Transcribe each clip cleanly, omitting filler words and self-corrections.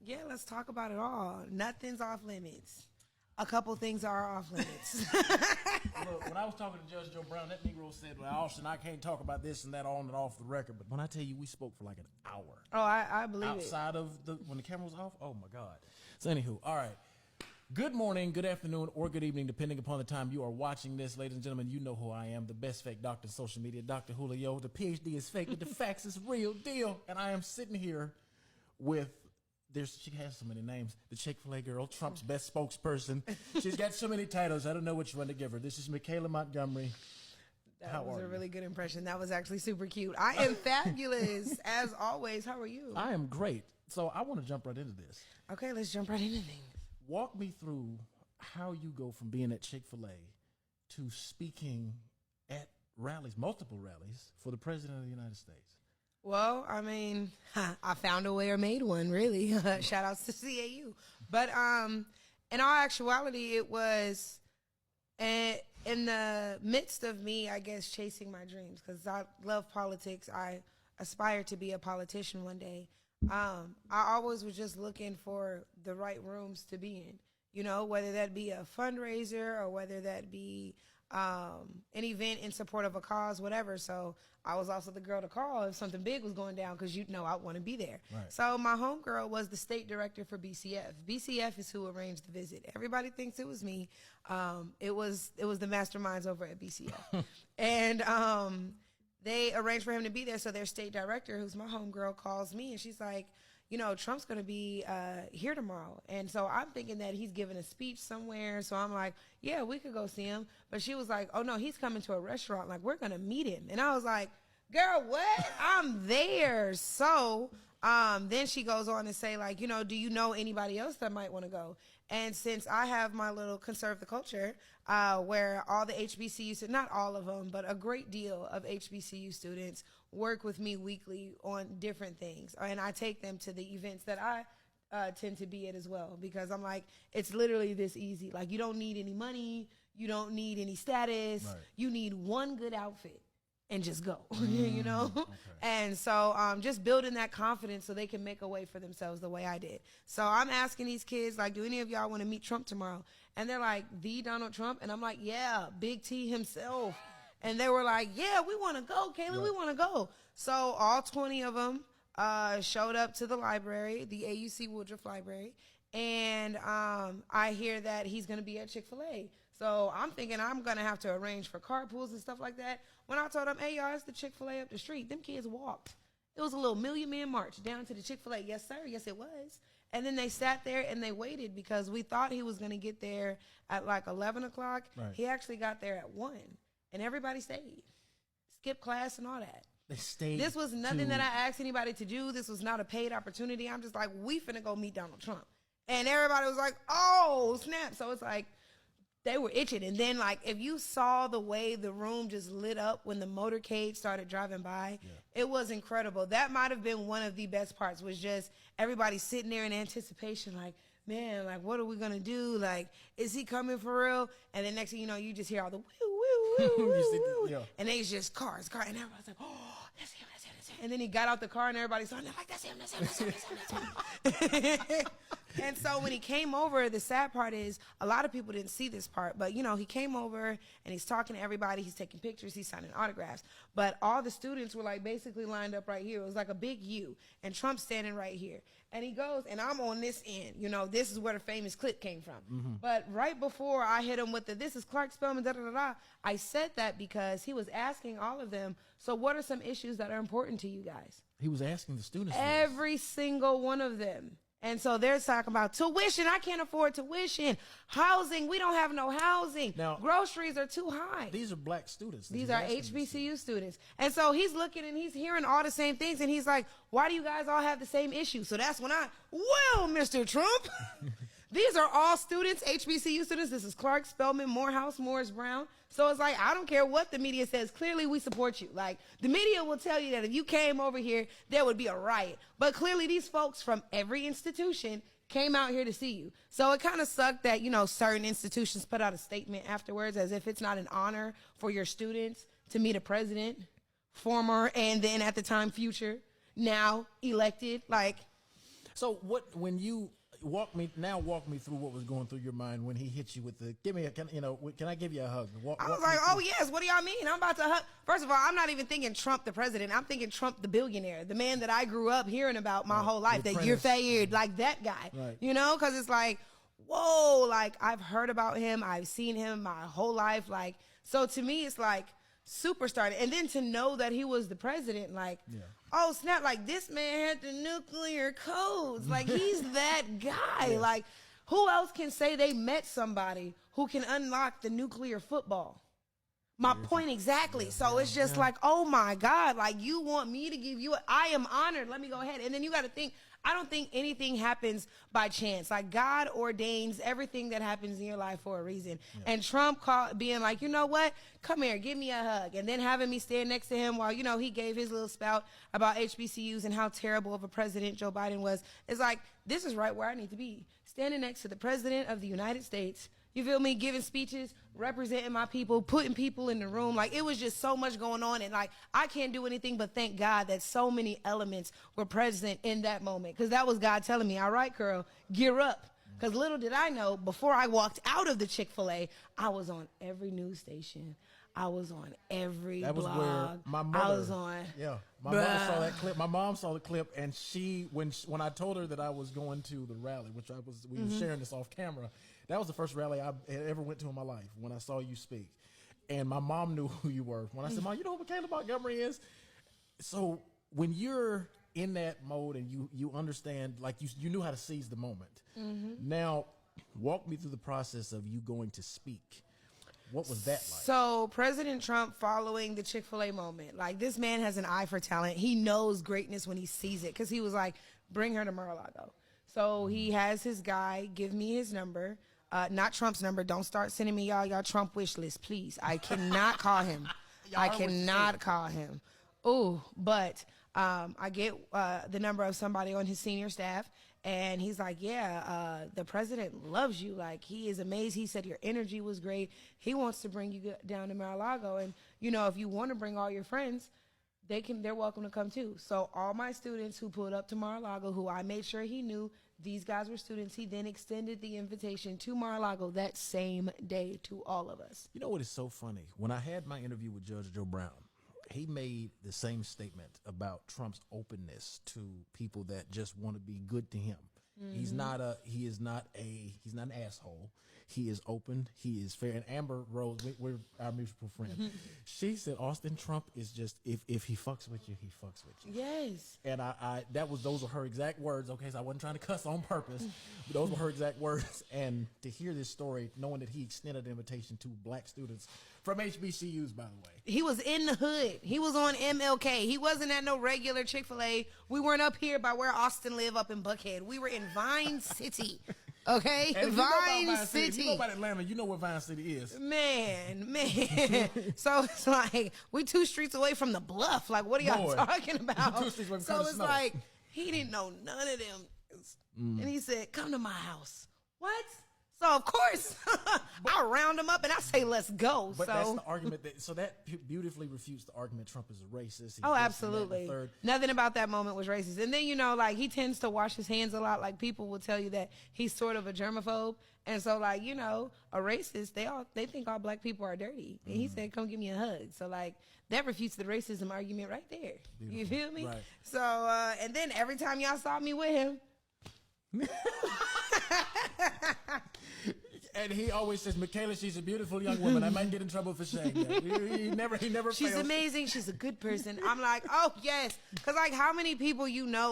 Yeah, let's talk about it all. Nothing's off limits. A couple things are off limits. Look, when I was talking to Judge Joe Brown, that Negro said, well, Austin, I can't talk about this and that on and off the record. But when I tell you we spoke for like an hour. Oh, I believe outside of when the camera was off, oh, my God. So, anywho, all right. Good morning, good afternoon, or good evening, depending upon the time you are watching this. Ladies and gentlemen, you know who I am, the best fake doctor in social media, Dr. Julio. The PhD is fake, but the facts is real deal. And I am sitting here with... she has so many names. The Chick-fil-A girl, Trump's best spokesperson. She's got so many titles. I don't know which one to give her. This is Micaelah Montgomery. That was a really good impression. That was actually super cute. I am fabulous, as always. How are you? I am great. So I want to jump right into this. Okay, let's jump right into things. Walk me through how you go from being at Chick-fil-A to speaking at rallies, multiple rallies, for the President of the United States. Well, I mean, I found a way or made one, really. Shout outs to CAU. But in all actuality, it was in the midst of me, I guess, chasing my dreams, because I love politics. I aspire to be a politician one day. I always was just looking for the right rooms to be in, you know, whether that be a fundraiser or whether that be an event in support of a cause, whatever. So I was also the girl to call if something big was going down, because I want to be there. Right. So my homegirl was the state director for BCF. BCF is who arranged the visit. Everybody thinks it was me. It was the masterminds over at BCF. And they arranged for him to be there. So their state director, who's my homegirl, calls me and she's like, Trump's going to be here tomorrow. And so I'm thinking that he's giving a speech somewhere. So I'm like, yeah, we could go see him. But she was like, oh, no, he's coming to a restaurant. Like, we're going to meet him. And I was like, girl, what? I'm there. So then she goes on to say, like, do you know anybody else that might want to go? And since I have my little Conserve the Culture, where all the HBCU, not all of them, but a great deal of HBCU students work with me weekly on different things. And I take them to the events that I tend to be at as well, because I'm like, it's literally this easy. Like, you don't need any money. You don't need any status. Right. You need one good outfit and just go, Okay. And so just building that confidence so they can make a way for themselves the way I did. So I'm asking these kids, like, do any of y'all want to meet Trump tomorrow? And they're like, the Donald Trump? And I'm like, yeah, Big T himself. And they were like, yeah, we want to go, Kayla, right. We want to go. So all 20 of them showed up to the library, the AUC Woodruff Library. And I hear that he's going to be at Chick-fil-A. So I'm thinking I'm going to have to arrange for carpools and stuff like that. When I told them, hey, y'all, it's the Chick-fil-A up the street, them kids walked. It was a little million-man march down to the Chick-fil-A. Yes, sir. Yes, it was. And then they sat there and they waited, because we thought he was going to get there at like 11 o'clock. Right. He actually got there at 1. And everybody stayed. Skipped class and all that. They stayed. This was nothing that I asked anybody to do. This was not a paid opportunity. I'm just like, we finna go meet Donald Trump. And everybody was like, oh, snap. So it's like, they were itching. And then, like, if you saw the way the room just lit up when the motorcade started driving by, It was incredible. That might have been one of the best parts, was just everybody sitting there in anticipation, like, man, like, what are we going to do? Like, is he coming for real? And then next thing you know, you just hear all the woo, woo, woo, woo, woo. And it's just cars. And everybody's like, oh, that's him, that's him, that's him. And then he got out the car and everybody's like, that's him, that's him, that's him, that's him, that's him. And so when he came over, the sad part is a lot of people didn't see this part, but he came over and he's talking to everybody. He's taking pictures. He's signing autographs. But all the students were like basically lined up right here. It was like a big U, and Trump's standing right here. And he goes, and I'm on this end. This is where the famous clip came from. Mm-hmm. But right before I hit him with this is Clark Spellman, da-da-da-da, I said that because he was asking all of them, so what are some issues that are important to you guys? He was asking the students. Every single one of them. And so they're talking about tuition. I can't afford tuition. Housing. We don't have no housing. Now, groceries are too high. These are black students. These are HBCU students. And so he's looking and he's hearing all the same things. And he's like, why do you guys all have the same issue? So that's when well, Mr. Trump, these are all students, HBCU students. This is Clark, Spellman, Morehouse, Morris Brown. So it's like, I don't care what the media says. Clearly, we support you. Like, the media will tell you that if you came over here, there would be a riot. But clearly, these folks from every institution came out here to see you. So it kind of sucked that, certain institutions put out a statement afterwards as if it's not an honor for your students to meet a president, former and then at the time future, now elected. Like, So when you walk me through what was going through your mind when he hit you with the can I give you a hug? I was like, oh yes, what do y'all mean? I'm about to hug. First of all, I'm not even thinking Trump the president. I'm thinking Trump the billionaire, the man that I grew up hearing about my whole life, that you're fired, like that guy, because it's like, whoa, like I've heard about him, I've seen him my whole life, like, so to me it's like superstar. And then to know that he was the president, like, oh snap, like this man had the nuclear codes, like he's that guy. Like, who else can say they met somebody who can unlock the nuclear football? My point exactly. So it's just like, oh my God, like you want me to give you I am honored. Let me go ahead. And then you got to think, I don't think anything happens by chance. Like God ordains everything that happens in your life for a reason. And Trump being like, you know what? Come here, give me a hug. And then having me stand next to him while, he gave his little spout about HBCUs and how terrible of a president Joe Biden was. It's like, this is right where I need to be. Standing next to the president of the United States. You feel me? Giving speeches, representing my people, putting people in the room. Like, it was just so much going on. And, like, I can't do anything but thank God that so many elements were present in that moment. Because that was God telling me, all right, girl, gear up. Because little did I know, before I walked out of the Chick-fil-A, I was on every news station. I was on every blog. That was where my mother, I was on. Yeah, my mother saw that clip. My mom saw the clip, and when I told her that I was going to the rally, which we were sharing this off camera, that was the first rally I had ever went to in my life when I saw you speak. And my mom knew who you were. When I said, Mom, you know who Micaelah Montgomery is? So when you're in that mode and you understand, like you knew how to seize the moment. Now, walk me through the process of you going to speak. What was that like? So President Trump, following the Chick-fil-A moment, like this man has an eye for talent. He knows greatness when he sees it, because he was like, bring her to Mar-a-Lago. So he has his guy give me his number. Not Trump's number. Don't start sending me y'all Trump wish list, please. I cannot call him. I cannot call him. Ooh, but I get the number of somebody on his senior staff, and he's like, yeah, the president loves you. Like, he is amazed. He said your energy was great. He wants to bring you down to Mar-a-Lago, and if you want to bring all your friends, they're welcome to come too. So all my students who pulled up to Mar-a-Lago, who I made sure he knew these guys were students, he then extended the invitation to Mar-a-Lago that same day to all of us. You know what is so funny? When I had my interview with Judge Joe Brown, he made the same statement about Trump's openness to people that just want to be good to him. He's not an asshole. He is open. He is fair. And Amber Rose, we're our mutual friend. She said Austin Trump is just, if he fucks with you, he fucks with you. Yes. And those were her exact words. Okay, so I wasn't trying to cuss on purpose, but those were her exact words. And to hear this story, knowing that he extended an invitation to black students from HBCUs, by the way. He was in the hood. He was on MLK. He wasn't at no regular Chick-fil-A. We weren't up here by where Austin live up in Buckhead. We were in Vine City. Okay? And Vine City. If you know about Atlanta, you know where Vine City is. Man. So it's like, we 2 streets away from the Bluff. Like, what are y'all talking about? 2 streets away from so it's Snow. like, he didn't know none of them. And he said, come to my house. What? So, of course, I round him up and I say, let's go. But that's the argument. That beautifully refutes the argument Trump is a racist. Oh, absolutely. Nothing about that moment was racist. And then, he tends to wash his hands a lot. Like, people will tell you that he's sort of a germaphobe. And so, like, a racist, they think all black people are dirty. And he said, come give me a hug. So, like, that refutes the racism argument right there. Beautiful. You feel me? Right. So, and then every time y'all saw me with him, and he always says, Micaelah, she's a beautiful young woman. I might get in trouble for saying that. He never She's fails. amazing. She's a good person. I'm like, oh, yes. Because, like, how many people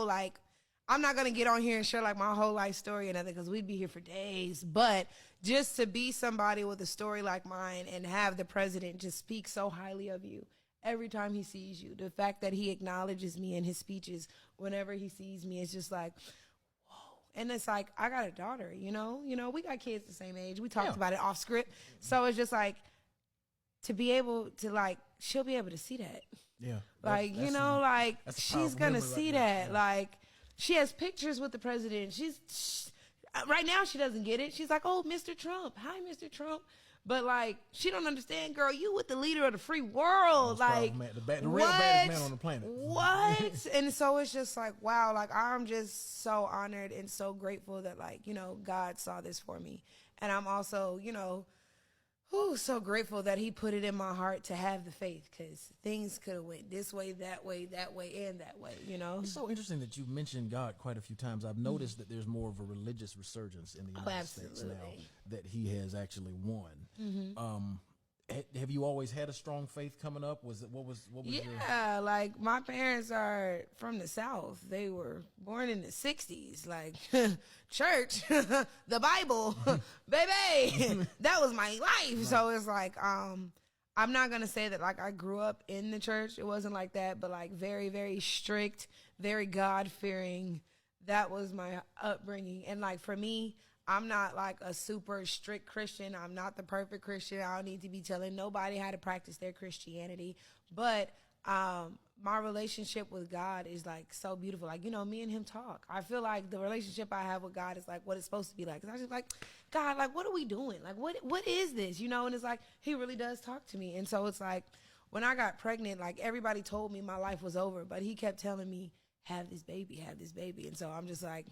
like, I'm not going to get on here and share, like, my whole life story and nothing, because we'd be here for days. But just to be somebody with a story like mine and have the president just speak so highly of you every time he sees you, the fact that he acknowledges me in his speeches whenever he sees me, it's just like, and it's like, I got a daughter, we got kids the same age. We talked about it off script. So it's just like, to be able to, like, she'll be able to see that. Yeah. Like, she's going to see that. Yeah. Like, she has pictures with the president. Right now she doesn't get it. She's like, oh, Mr. Trump. Hi, Mr. Trump. But like, she don't understand, girl. You with the leader of the free world, like man, the real baddest man on the planet. What? And so it's just like, wow, like I'm just so honored and so grateful that like, you know, God saw this for me. And I'm also, you know, so grateful that he put it in my heart to have the faith, because things could have went this way, and that way, you know? It's so interesting that you mentioned God quite a few times. I've noticed that there's more of a religious resurgence in the United States now that he has actually won. Have you always had a strong faith coming up? What was Yeah, like my parents are from the South. They were born in the 60s. Like church, the Bible, baby, that was my life. Right. So it's like, I'm not going to say that like I grew up in the church. It wasn't like that, but like very, very strict, very God-fearing. That was my upbringing. And like for me, I'm not like a super strict Christian. I'm not the perfect Christian. I don't need to be telling nobody how to practice their Christianity. But my relationship with God is like so beautiful. Like, you know, me and him talk. I feel like the relationship I have with God is like what it's supposed to be like. 'Cause I was just like, God, like, what are we doing? Like, what is this? You know, and it's like, he really does talk to me. And so it's like, when I got pregnant, like everybody told me my life was over, but he kept telling me, have this baby. And so I'm just like,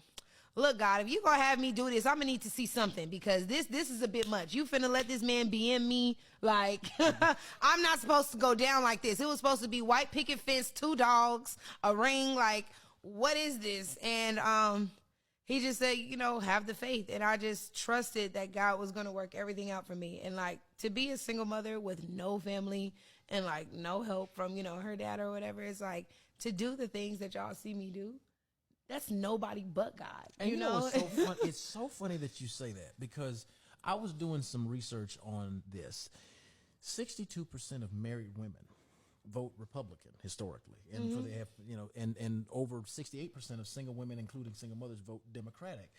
look, God, if you gonna have me do this, I'm gonna need to see something, because this is a bit much. You finna let this man be in me? Like, I'm not supposed to go down like this. It was supposed to be white picket fence, 2 dogs, a ring. Like, what is this? And he just said, you know, have the faith. And I just trusted that God was gonna work everything out for me. And like, to be a single mother with no family and like no help from, you know, her dad or whatever, it's like, to do the things that y'all see me do, that's nobody but God. And you know? It's so fun. It's so funny that you say that, because I was doing some research on this. 62% of married women vote Republican historically, and for the and over 68% of single women, including single mothers, vote Democratic.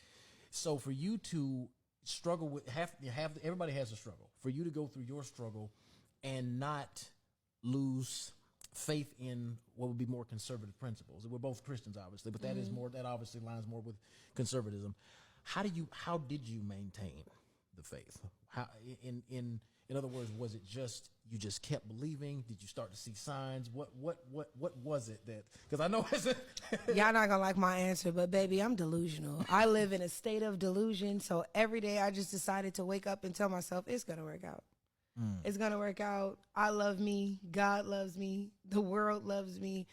So for you to struggle with everybody has a struggle. For you to go through your struggle and not lose faith in what would be more conservative principles. We're both Christians, obviously, but that is more, that obviously lines more with conservatism. How did you maintain the faith? How, in other words, was it just, you just kept believing? Did you start to see signs? What was it that, because I know y'all not gonna like my answer, but baby, I'm delusional. I live in a state of delusion. So every day I just decided to wake up and tell myself it's gonna work out. It's going to work out. I love me. God loves me. The world loves me.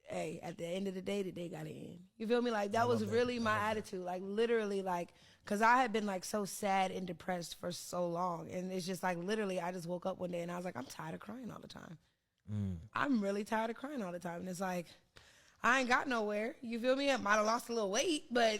Hey, at the end of the day got to end. You feel me? Like, that was really my attitude. Like, literally, like, because I had been, like, so sad and depressed for so long. And it's just, like, literally, I just woke up one day and I was like, I'm tired of crying all the time. I'm really tired of crying all the time. And it's like, I ain't got nowhere. You feel me? I might have lost a little weight, but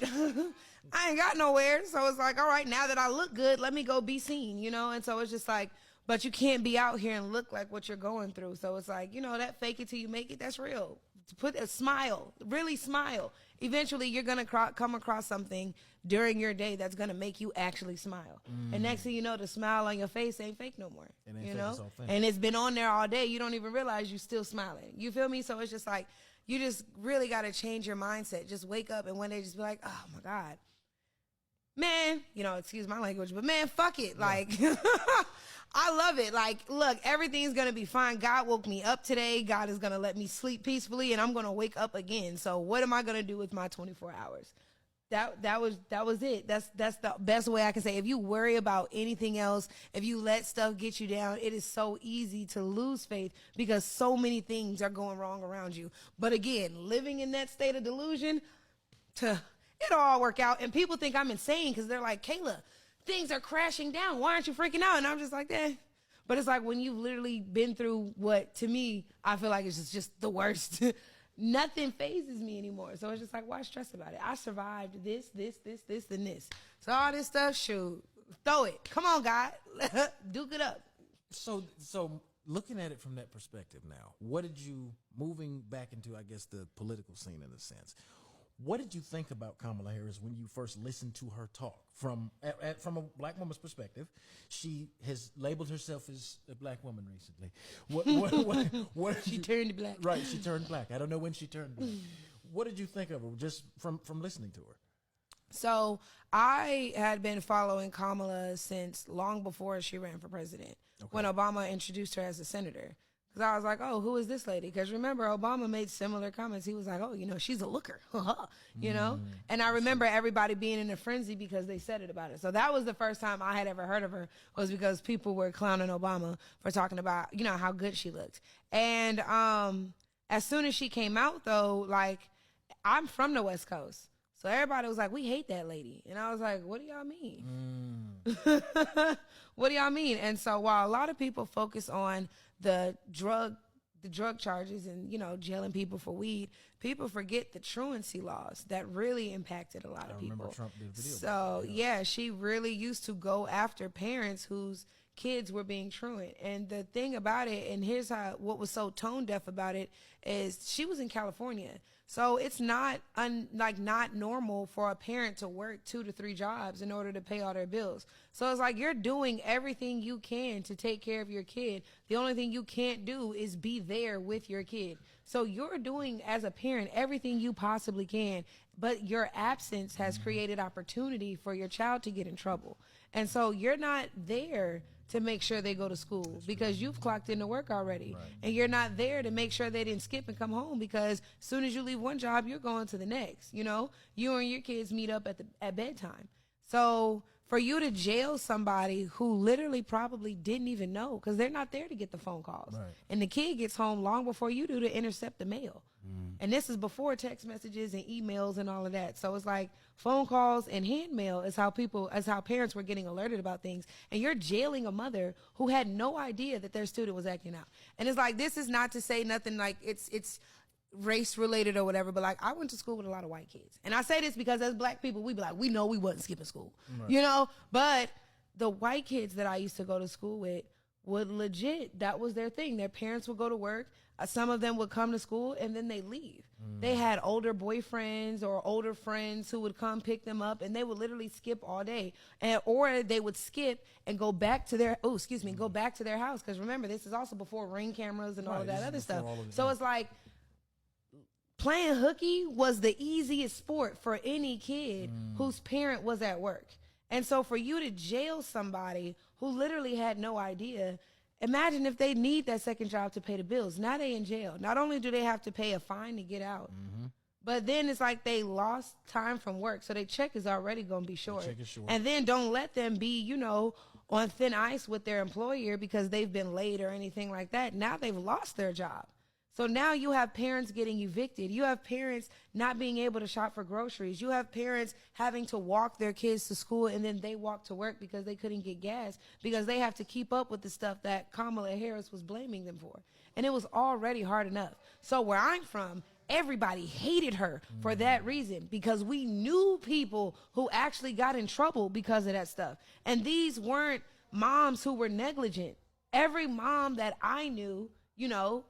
I ain't got nowhere. So it's like, all right, now that I look good, let me go be seen, you know? And so it's just like, but you can't be out here and look like what you're going through. So it's like, you know, that fake it till you make it, that's real. To put a smile, really smile. Eventually, you're going to come across something during your day that's going to make you actually smile. And next thing you know, the smile on your face ain't fake no more. You know? And it's been on there all day. You don't even realize you're still smiling. You feel me? So it's just like, you just really got to change your mindset. Just wake up and one day just be like, oh, my God. Man, you know, excuse my language, but man, fuck it. Yeah. Like, I love it. Like, look, everything's going to be fine. God woke me up today. God is going to let me sleep peacefully, and I'm going to wake up again. So what am I going to do with my 24 hours? That was it. That's the best way I can say. If you worry about anything else, if you let stuff get you down, it is so easy to lose faith because so many things are going wrong around you. But again, living in that state of delusion, it'll all work out. And people think I'm insane because they're like, Kayla, things are crashing down. Why aren't you freaking out? And I'm just like, eh. But it's like when you've literally been through what, to me, I feel like it's just the worst. Nothing phases me anymore. So it's just like, why stress about it? I survived this, and this. So all this stuff, shoot, throw it. Come on, God. Duke it up. So looking at it from that perspective now, what did you, moving back into, I guess, the political scene in a sense, what did you think about Kamala Harris when you first listened to her talk? From a black woman's perspective, she has labeled herself as a black woman recently. What she turned black. Right, she turned black. I don't know when she turned black. What did you think of her just from listening to her? So I had been following Kamala since long before she ran for president, when Obama introduced her as a senator. Because I was like, oh, who is this lady? Because remember, Obama made similar comments. He was like, oh, she's a looker, you know? And I remember everybody being in a frenzy because they said it about her. So that was the first time I had ever heard of her, was because people were clowning Obama for talking about, how good she looked. And as soon as she came out, though, like, I'm from the West Coast. So everybody was like, we hate that lady. And I was like, what do y'all mean? What do y'all mean? And so while a lot of people focus on the drug charges and, jailing people for weed, people forget the truancy laws that really impacted a lot of people. Remember Trump did a video So, she really used to go after parents whose kids were being truant. And the thing about it, and here's what was so tone deaf about it, is she was in California. So it's not not normal for a parent to work 2 to 3 jobs in order to pay all their bills. So it's like you're doing everything you can to take care of your kid. The only thing you can't do is be there with your kid. So you're doing, as a parent, everything you possibly can, but your absence has created opportunity for your child to get in trouble. And so you're not there to make sure they go to school because you've clocked into work already. Right. And you're not there to make sure they didn't skip and come home because as soon as you leave one job, you're going to the next. You and your kids meet up at bedtime. So for you to jail somebody who literally probably didn't even know, because they're not there to get the phone calls. Right. And the kid gets home long before you do to intercept the mail. And this is before text messages and emails and all of that. So it's like phone calls and hand mail is how parents were getting alerted about things. And you're jailing a mother who had no idea that their student was acting out. And it's like, this is not to say nothing like it's race related or whatever, but like I went to school with a lot of white kids. And I say this because as black people, we be like, we know we wasn't skipping school, but the white kids that I used to go to school with would legit, that was their thing. Their parents would go to work. Some of them would come to school and then they leave. They had older boyfriends or older friends who would come pick them up, and they would literally skip all day, or they would skip and go back to their house. Because remember, this is also before Ring cameras and all of that other stuff. So it's like playing hooky was the easiest sport for any kid whose parent was at work. And so for you to jail somebody who literally had no idea, imagine if they need that second job to pay the bills. Now they in jail. Not only do they have to pay a fine to get out, but then it's like they lost time from work. So their check is already going to be short. And then don't let them be, on thin ice with their employer because they've been late or anything like that. Now they've lost their job. So now you have parents getting evicted. You have parents not being able to shop for groceries. You have parents having to walk their kids to school and then they walk to work because they couldn't get gas because they have to keep up with the stuff that Kamala Harris was blaming them for. And it was already hard enough. So where I'm from, everybody hated her for that reason because we knew people who actually got in trouble because of that stuff. And these weren't moms who were negligent. Every mom that I knew,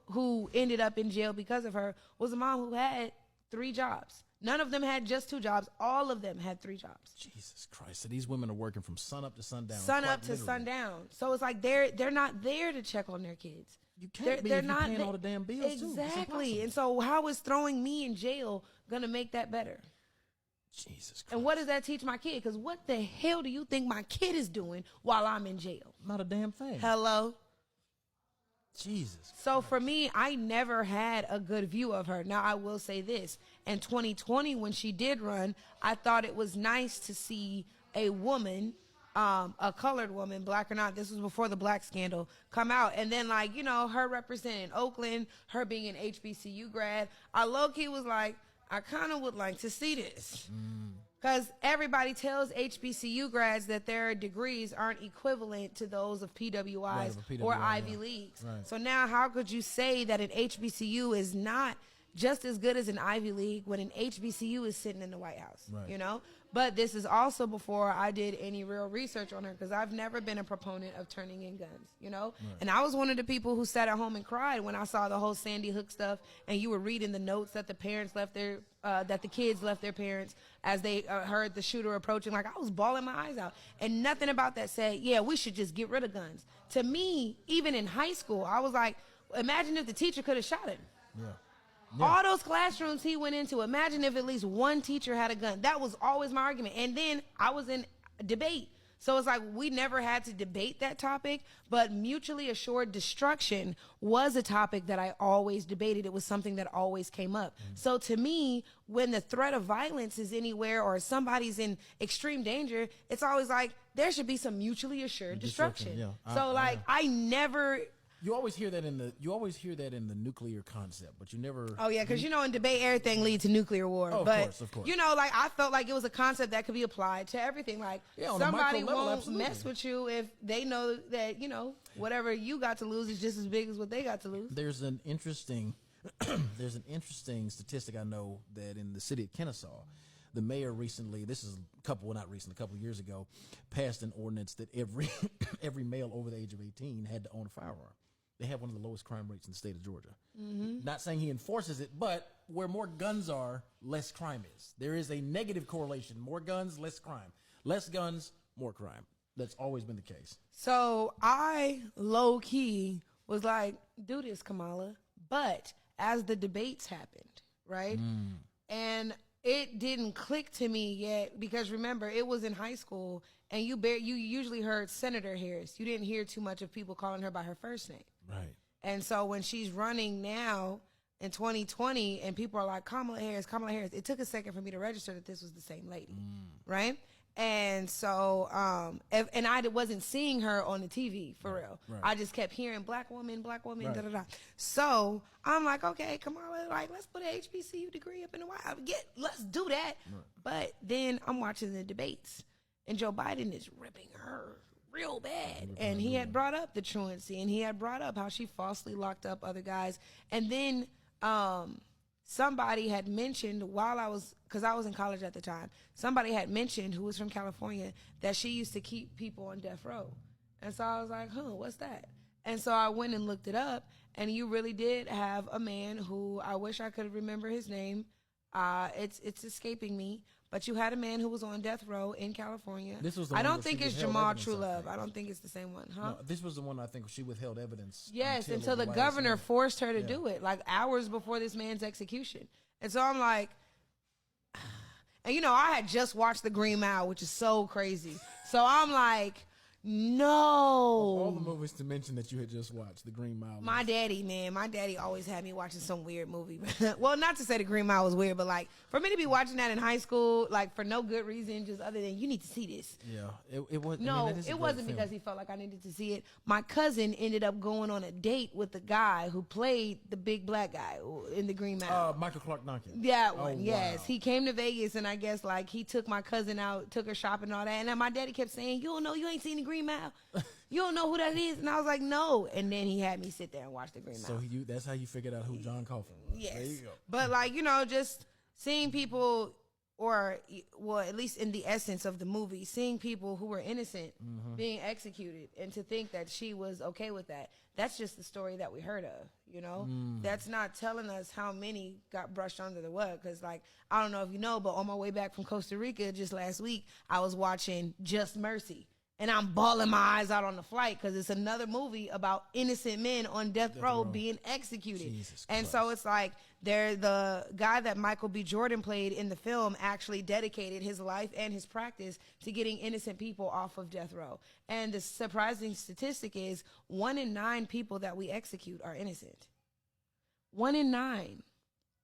who ended up in jail because of her was a mom who had 3 jobs. None of them had just 2 jobs. All of them had 3 jobs. Jesus Christ. So these women are working from sun up to sundown. Sun up to sundown. So it's like they're not there to check on their kids. You can't they're not paying all the damn bills exactly. And so how is throwing me in jail going to make that better? Jesus Christ. And what does that teach my kid? Because what the hell do you think my kid is doing while I'm in jail? Not a damn thing. Hello? Jesus. So for me, I never had a good view of her. Now, I will say this. In 2020, when she did run, I thought it was nice to see a woman, a colored woman, black or not, this was before the black scandal, come out. And then, her representing Oakland, her being an HBCU grad, I low-key was like, I kind of would like to see this. Because everybody tells HBCU grads that their degrees aren't equivalent to those of PWIs or Ivy Leagues. Right. So now how could you say that an HBCU is not just as good as an Ivy League when an HBCU is sitting in the White House, But this is also before I did any real research on her because I've never been a proponent of turning in guns, Right. And I was one of the people who sat at home and cried when I saw the whole Sandy Hook stuff and you were reading the notes that the parents left that the kids left their parents as they heard the shooter approaching. Like, I was bawling my eyes out. And nothing about that said, yeah, we should just get rid of guns. To me, even in high school, I was like, imagine if the teacher could have shot him. Yeah. All those classrooms he went into, imagine if at least one teacher had a gun. That was always my argument. And then I was in debate. So it's like we never had to debate that topic, but mutually assured destruction was a topic that I always debated. It was something that always came up. So to me, when the threat of violence is anywhere or somebody's in extreme danger, it's always like there should be some mutually assured destruction. Yeah. So I never... You always hear that in the nuclear concept, but you never. Oh yeah, because in debate everything leads to nuclear war. Oh, but of course. I felt like it was a concept that could be applied to everything. Like somebody won't mess with you if they know that whatever you got to lose is just as big as what they got to lose. There's an interesting statistic I know that in the city of Kennesaw, the mayor recently, a couple of years ago, passed an ordinance that every male over the age of 18 had to own a firearm. They have one of the lowest crime rates in the state of Georgia. Not saying he enforces it, but where more guns are, less crime is. There is a negative correlation. More guns, less crime. Less guns, more crime. That's always been the case. So I low-key was like, do this, Kamala. But as the debates happened, right? And it didn't click to me yet because remember, it was in high school and you usually heard Senator Harris. You didn't hear too much of people calling her by her first name. Right. And so when she's running now in 2020 and people are like, Kamala Harris, it took a second for me to register that this was the same lady. Right? And so, and I wasn't seeing her on the TV for real. Right. I just kept hearing black woman, Right. da-da-da. So I'm like, okay, Kamala, let's put an HBCU degree up in the White House. Let's do that. Right. But then I'm watching the debates and Joe Biden is ripping her real bad. And he had brought up the truancy and he had brought up how she falsely locked up other guys. And then, somebody had mentioned because I was in college at the time, somebody had mentioned who was from California that she used to keep people on death row. And so I was like, what's that? And so I went and looked it up, and you really did have a man who, I wish I could remember his name. It's escaping me. But you had a man who was on death row in California. This was the I one don't where think she it's withheld Jamal evidence, Trulove. I I don't think. think it's the same one, huh? No, this was the one I think she withheld evidence. Yes, until the White governor House. forced her to do it, like hours before this man's execution. And so I'm like, and I had just watched The Green Mile, which is so crazy. So I'm like, no. All the movies to mention that you had just watched, The Green Mile. My daddy always had me watching some weird movie. Well, not to say The Green Mile was weird, but for me to be watching that in high school, for no good reason, just other than you need to see this. Yeah, it was. No, it it wasn't because he felt like I needed to see it. My cousin ended up going on a date with the guy who played the big black guy in The Green Mile. Michael Clark Duncan. That one, yes. Wow. He came to Vegas, and I guess he took my cousin out, took her shopping and all that. And then my daddy kept saying, "You don't know, you ain't seen The Green Mile. You don't know who that is." And I was like, "No." And then he had me sit there and watch The Green Mile. So that's how you figured out who John Coffin was. Yes. There you go. But just seeing people, or at least in the essence of the movie, seeing people who were innocent being executed, and to think that she was okay with that. That's just the story that we heard of, That's not telling us how many got brushed under the rug. Because, I don't know if you know, but on my way back from Costa Rica just last week, I was watching Just Mercy. And I'm bawling my eyes out on the flight because it's another movie about innocent men on death row being executed. And so it's the guy that Michael B. Jordan played in the film actually dedicated his life and his practice to getting innocent people off of death row. And the surprising statistic is 1 in 9 people that we execute are innocent. 1 in 9.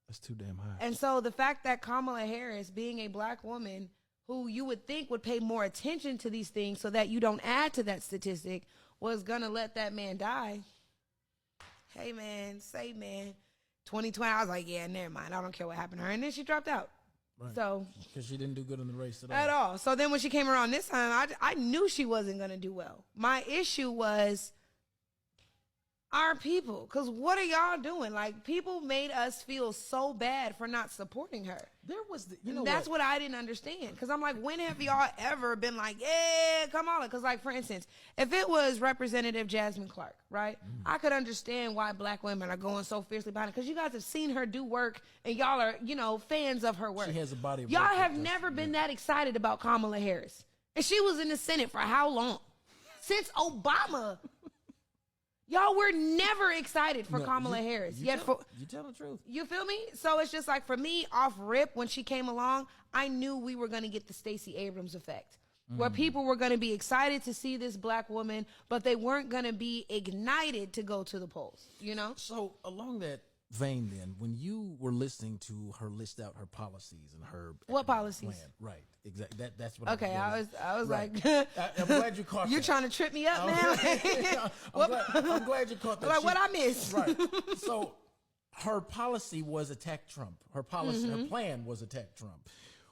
That's too damn high. And so the fact that Kamala Harris, being a black woman who you would think would pay more attention to these things so that you don't add to that statistic, was going to let that man die. Hey, man, 2020, I was like, yeah, never mind. I don't care what happened to her. And then she dropped out. Right. So because she didn't do good in the race at all. So then when she came around this time, I knew she wasn't going to do well. My issue was our people. Because what are y'all doing? People made us feel so bad for not supporting her. There was, That's what I didn't understand. Because I'm like, when have y'all ever been like, yeah, Kamala? Because, for instance, if it was Representative Jasmine Clark, right, I could understand why black women are going so fiercely behind her. Because you guys have seen her do work, and y'all are, fans of her work. She has a body of y'all work have never been that excited about Kamala Harris. And she was in the Senate for how long? Since Obama. Y'all were never excited for Kamala Harris. You tell the truth. You feel me? So it's just like, for me, off rip, when she came along, I knew we were going to get the Stacey Abrams effect, where people were going to be excited to see this black woman, but they weren't going to be ignited to go to the polls, you know? So along that vein, then, when you were listening to her list out her policies and her What policies? plan, right? Exactly. That's what. Okay, I was right. like, I'm glad you caught. You're that. trying to trip me up, man. I'm glad you caught that. Like, what I missed? Right. So her policy was attack Trump. Her policy, her plan was attack Trump.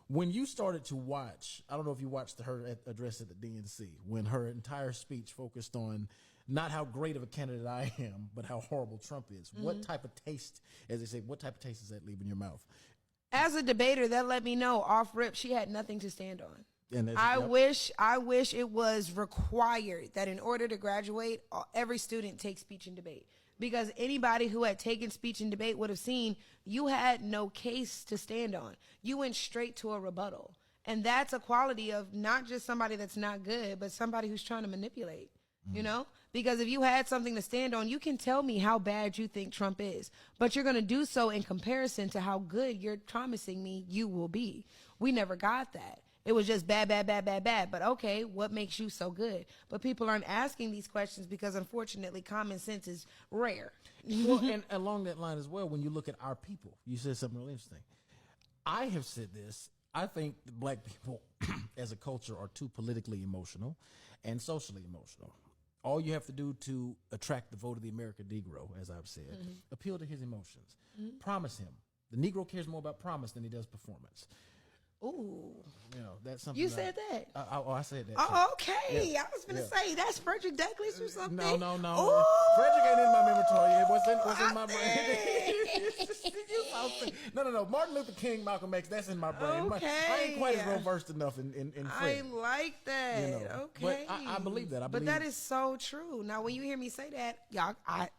When you started to watch, I don't know if you watched her address at the DNC, when her entire speech focused on not how great of a candidate I am, but how horrible Trump is. What type of taste, as they say, what type of taste does that leave in your mouth? As a debater, that let me know off rip she had nothing to stand on. And I wish it was required that in order to graduate, every student take speech and debate. Because anybody who had taken speech and debate would have seen you had no case to stand on. You went straight to a rebuttal. And that's a quality of not just somebody that's not good, but somebody who's trying to manipulate, you know? Because if you had something to stand on, you can tell me how bad you think Trump is. But you're going to do so in comparison to how good you're promising me you will be. We never got that. It was just bad, bad, bad, bad, bad. But okay, what makes you so good? But people aren't asking these questions because, unfortunately, common sense is rare. Well, and along that line as well, when you look at our people, you said something really interesting. I have said this. I think the black people as a culture are too politically emotional and socially emotional. All you have to do to attract the vote of the American Negro, as I've said, appeal to his emotions. Promise him. The Negro cares more about promise than he does performance. Ooh. You know, that's something. You said that? I said that. Oh, okay. Yeah. I was going to say, that's Frederick Douglass or something. No. Ooh. Frederick ain't in my memory. What's in my brain? No. Martin Luther King, Malcolm X, that's in my brain. Okay. I ain't quite as well versed enough in I Fred. like that. You know, Okay. but I believe that. But that is so true. Now, when you hear me say that, y'all,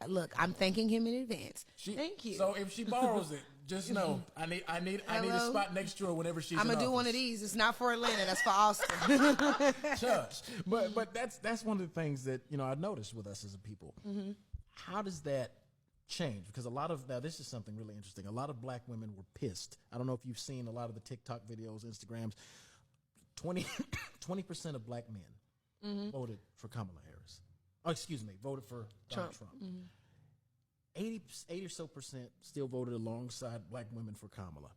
look, I'm thanking him in advance. Thank you. So if she borrows it, just know I need a spot next to her whenever she's. I'm gonna do one of these. It's not for Atlanta. That's for Austin. Shush. But that's one of the things that I noticed with us as a people. How does that change? Because now this is something really interesting. A lot of black women were pissed. I don't know if you've seen a lot of the TikTok videos, Instagrams. 20% of black men voted for Kamala Harris. Oh, excuse me, voted for Donald Trump. 80 or so percent still voted alongside black women for Kamala.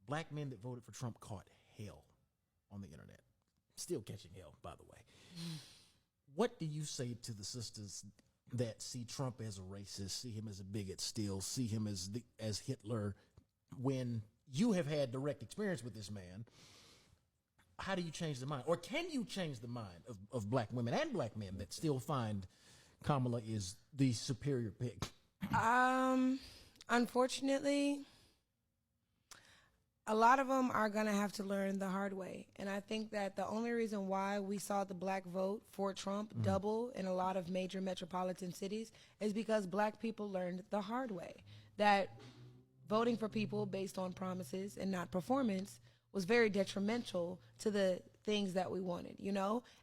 Black men that voted for Trump caught hell on the internet. Still catching hell, by the way. What do you say to the sisters that see Trump as a racist, see him as a bigot still, see him as Hitler, when you have had direct experience with this man? How do you change the mind? Or can you change the mind of black women and black men that still find Kamala is the superior pick? Unfortunately, a lot of them are going to have to learn the hard way. And I think that the only reason why we saw the black vote for Trump double in a lot of major metropolitan cities is because black people learned the hard way that voting for people based on promises and not performance was very detrimental to the things that we wanted.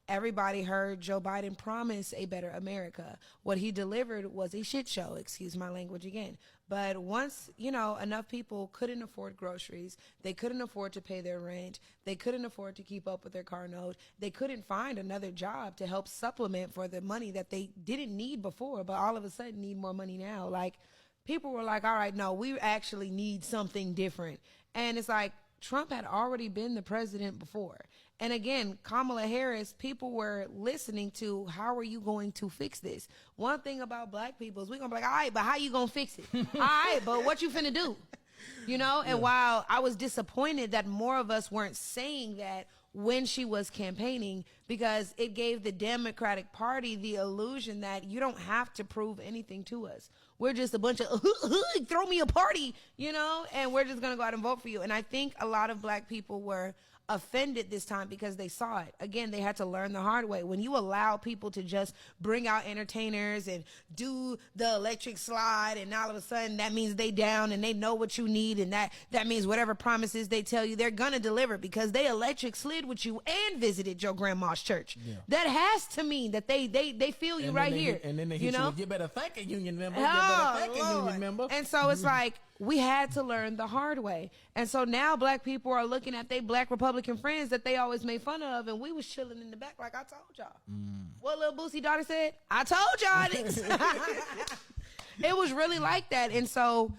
Everybody heard Joe Biden promise a better America. What he delivered was a shit show, excuse my language again. But once, enough people couldn't afford groceries, they couldn't afford to pay their rent, they couldn't afford to keep up with their car note, they couldn't find another job to help supplement for the money that they didn't need before, but all of a sudden need more money now. Like, people were like, all right, no, we actually need something different. And it's like, Trump had already been the president before. And again, Kamala Harris, people were listening to, how are you going to fix this? One thing about black people is we're going to be like, all right, but how you going to fix it? All right, but what you finna do? And while I was disappointed that more of us weren't saying that when she was campaigning, because it gave the Democratic Party the illusion that you don't have to prove anything to us. We're just a bunch of, throw me a party, and we're just going to go out and vote for you. And I think a lot of black people were offended this time because they saw it. Again, they had to learn the hard way. When you allow people to just bring out entertainers and do the electric slide, and all of a sudden that means they down and they know what you need, and that means whatever promises they tell you, they're going to deliver because they electric slid slid with you and visited your grandma's church. Yeah. That has to mean that they feel you right here. And then they hit you know, you better thank a union member. Oh, You better thank a Lord. union member. And so it's like we had to learn the hard way. And so now black people are looking at their black Republican friends that they always made fun of, and we was chilling in the back like I told y'all. What little Boosie daughter said? I told y'all this. It was really like that. And so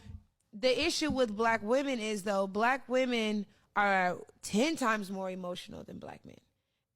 the issue with black women is, though, black women are 10 times more emotional than black men.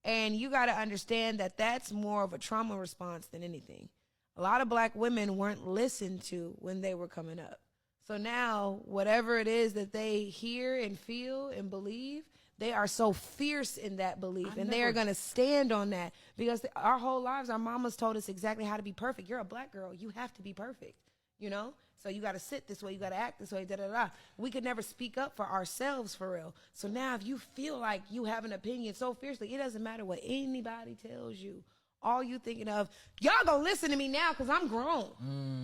And you got to understand that that's more of a trauma response than anything. A lot of black women weren't listened to when they were coming up. So now, whatever it is that they hear and feel and believe, they are so fierce in that belief, and they are going to stand on that, because our whole lives, our mamas told us exactly how to be perfect. You're a black girl. You have to be perfect, you know? So you got to sit this way. You got to act this way, da-da-da. We could never speak up for ourselves, for real. So now if you feel like you have an opinion so fiercely, it doesn't matter what anybody tells you. All you thinking of, y'all gonna listen to me now because I'm grown.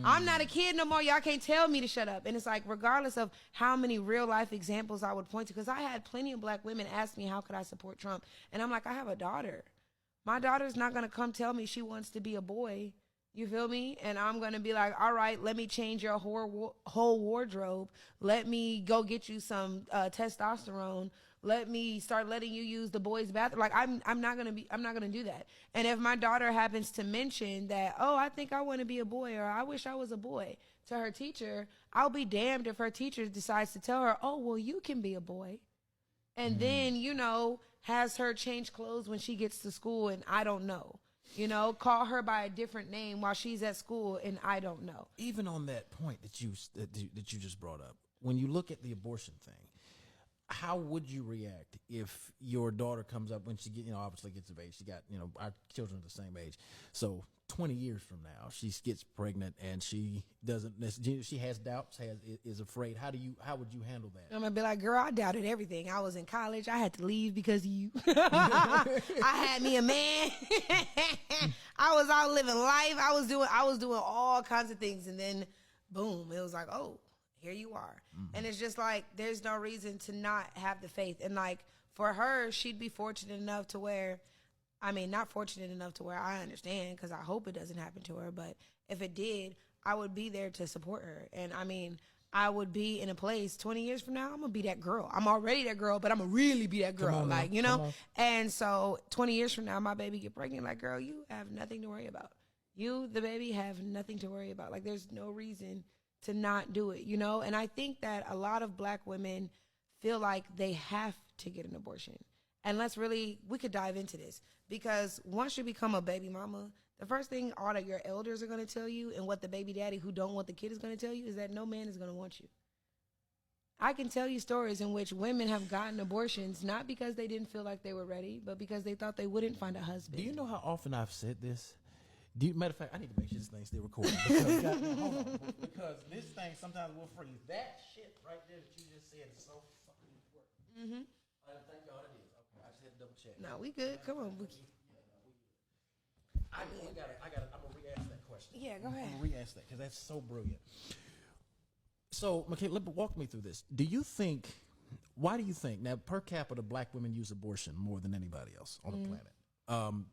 I'm not a kid no more. Y'all can't tell me to shut up. And it's like, regardless of how many real life examples I would point to, because I had plenty of black women ask me, how could I support Trump? And I'm like, I have a daughter. My daughter's not gonna come tell me she wants to be a boy. You feel me? And I'm going to be like, all right, let me change your whole wardrobe. Let me go get you some testosterone. Let me start letting you use the boys' bathroom. Like, I'm not going to do that. And if my daughter happens to mention that, oh, I think I want to be a boy, or I wish I was a boy, to her teacher, I'll be damned if her teacher decides to tell her, oh, well, you can be a boy. And then, you know, has her change clothes when she gets to school, and I don't know. You know, call her by a different name while she's at school, and I don't know. Even on that point that you just brought up, when you look at the abortion thing, how would you react if your daughter comes up when she obviously gets of age? She got, our children are the same age. So 20 years from now, she gets pregnant and she she has doubts, is afraid. How would you handle that? I'm going to be like, girl, I doubted everything. I was in college. I had to leave because of you. I had me a man. I was out living life. I was doing all kinds of things. And then boom, it was like, oh, here you are. And it's just like, there's no reason to not have the faith. And like, for her, she'd be fortunate enough to where, not fortunate enough to where I understand, because I hope it doesn't happen to her. But if it did, I would be there to support her. And I would be in a place 20 years from now, I'm going to be that girl. I'm already that girl, but I'm going to really be that girl. Like, you know? And so 20 years from now, my baby get pregnant. Like, girl, you have nothing to worry about. You, the baby, have nothing to worry about. Like, there's no reason to not do it, you know? And I think that a lot of black women feel like they have to get an abortion. And we could dive into this, because once you become a baby mama, the first thing all of your elders are going to tell you, and what the baby daddy who don't want the kid is going to tell you, is that no man is going to want you. I can tell you stories in which women have gotten abortions, not because they didn't feel like they were ready, but because they thought they wouldn't find a husband. Do you know how often I've said this? Matter of fact, I need to make sure this thing's still recording. Hold on. Because this thing sometimes will freeze. That shit right there that you just said is so fucking important. Thank God it is. Okay, I just had to double check. No, we good. Come on. I'm gonna re-ask that question. Yeah, go ahead. I'm gonna re-ask that because that's so brilliant. So, Micaelah, walk me through this. Why do you think, now per capita, black women use abortion more than anybody else on the planet?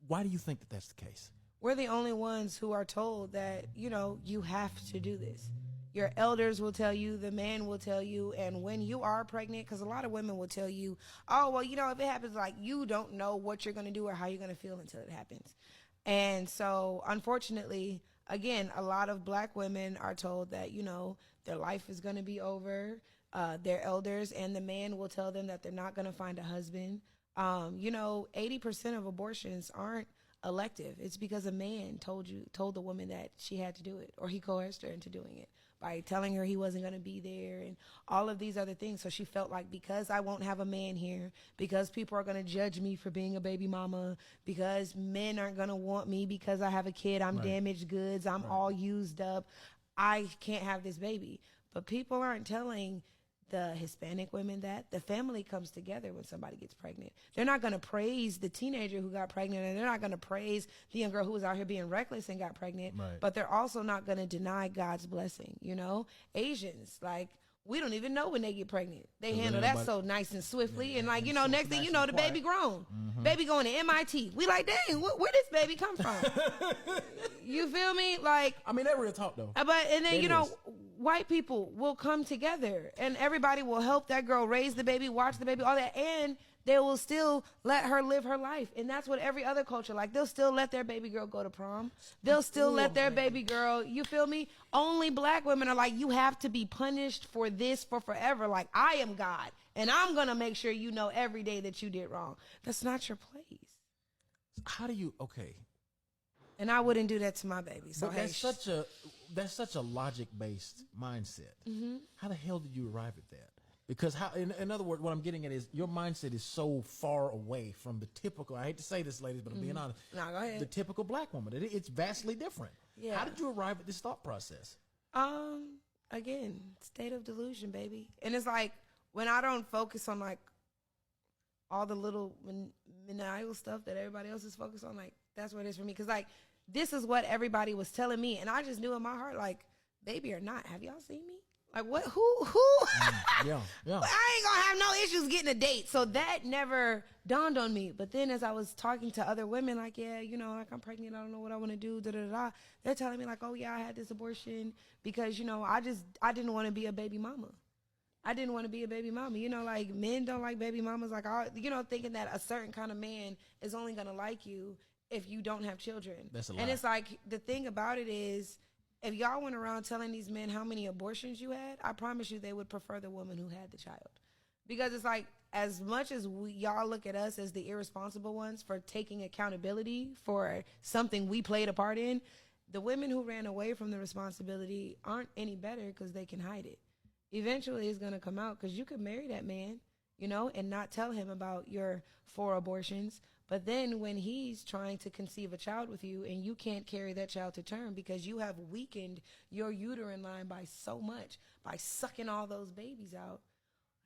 Why do you think that that's the case? We're the only ones who are told that, you have to do this. Your elders will tell you, the man will tell you, and when you are pregnant, because a lot of women will tell you, oh, well, if it happens, like, you don't know what you're going to do or how you're going to feel until it happens. And so, unfortunately, again, a lot of black women are told that, their life is going to be over. Their elders and the man will tell them that they're not going to find a husband. 80% of abortions aren't elective. It's because a man told the woman that she had to do it, or he coerced her into doing it by telling her he wasn't going to be there and all of these other things. So she felt like, because I won't have a man here, because people are going to judge me for being a baby mama, because men aren't going to want me because I have a kid, I'm damaged goods, I'm all used up, I can't have this baby. But people aren't telling the Hispanic women that the family comes together when somebody gets pregnant. They're not going to praise the teenager who got pregnant, and they're not going to praise the young girl who was out here being reckless and got pregnant, but they're also not going to deny God's blessing. Asians, like, we don't even know when they get pregnant. They So handle then that so nice and swiftly. And like, you know, so next thing nice you know, and the baby quiet. grown. Baby going to MIT. We like, dang, where this baby come from? You feel me? Like, I mean, that real talk though. but, and then, It you know, is. white people will come together and everybody will help that girl raise the baby, watch the baby, all that. And they will still let her live her life. And that's what every other culture, like, they'll still let their baby girl go to prom. They'll still let their baby girl, you feel me? Only black women are like, you have to be punished for this for forever. Like, I am God. And I'm going to make sure you know every day that you did wrong. That's not your place. How do you? Okay, And I wouldn't do that to my baby. So but hey, that's such a logic based mindset. Mm-hmm. How the hell did you arrive at that? Because how, in other words, what I'm getting at is your mindset is so far away from the typical. I hate to say this, ladies, but I'm being honest. No, go ahead. The typical black woman. It's vastly different. Yeah. How did you arrive at this thought process? Again, state of delusion, baby. And it's like when I don't focus on like all the little maniacal stuff that everybody else is focused on, like that's what it is for me. Because like this is what everybody was telling me, and I just knew in my heart, like, baby or not, have y'all seen me? Like what? Who? Yeah. I ain't gonna have no issues getting a date. So that never dawned on me. But then as I was talking to other women, like, yeah, you know, like I'm pregnant, I don't know what I want to do, they're telling me like, oh yeah, I had this abortion because, you know, I didn't want to be a baby mama. I didn't want to be a baby mama. You know, like men don't like baby mamas. Like, you know, thinking that a certain kind of man is only going to like you if you don't have children. That's a lie. And it's like, the thing about it is, if y'all went around telling these men how many abortions you had, I promise you they would prefer the woman who had the child. Because it's like, as much as y'all look at us as the irresponsible ones for taking accountability for something we played a part in, the women who ran away from the responsibility aren't any better because they can hide it. Eventually it's going to come out because you could marry that man, you know, and not tell him about your 4 abortions. But then when he's trying to conceive a child with you and you can't carry that child to term because you have weakened your uterine line by so much, by sucking all those babies out,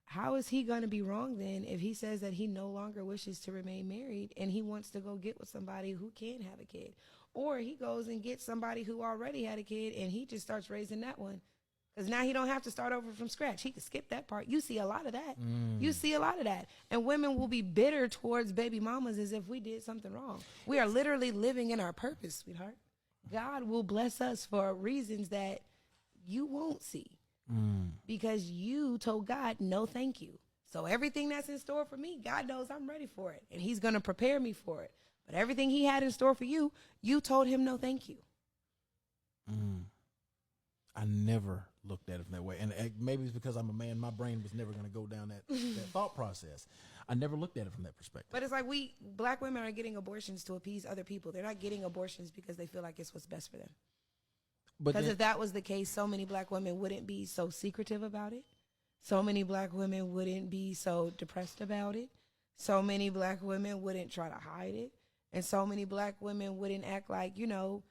how is he going to be wrong then if he says that he no longer wishes to remain married and he wants to go get with somebody who can have a kid? Or he goes and gets somebody who already had a kid and he just starts raising that one. Because now he don't have to start over from scratch. He can skip that part. You see a lot of that. You see a lot of that. And women will be bitter towards baby mamas as if we did something wrong. We are literally living in our purpose, sweetheart. God will bless us for reasons that you won't see. Because you told God, no, thank you. So everything that's in store for me, God knows I'm ready for it. And he's going to prepare me for it. But everything he had in store for you, you told him no, thank you. I never looked at it that way. And maybe it's because I'm a man, my brain was never going to go down that thought process. I never looked at it from that perspective. But it's like black women are getting abortions to appease other people. They're not getting abortions because they feel like it's what's best for them. Because if that was the case, so many black women wouldn't be so secretive about it. So many black women wouldn't be so depressed about it. So many black women wouldn't try to hide it. And so many black women wouldn't act like, you know,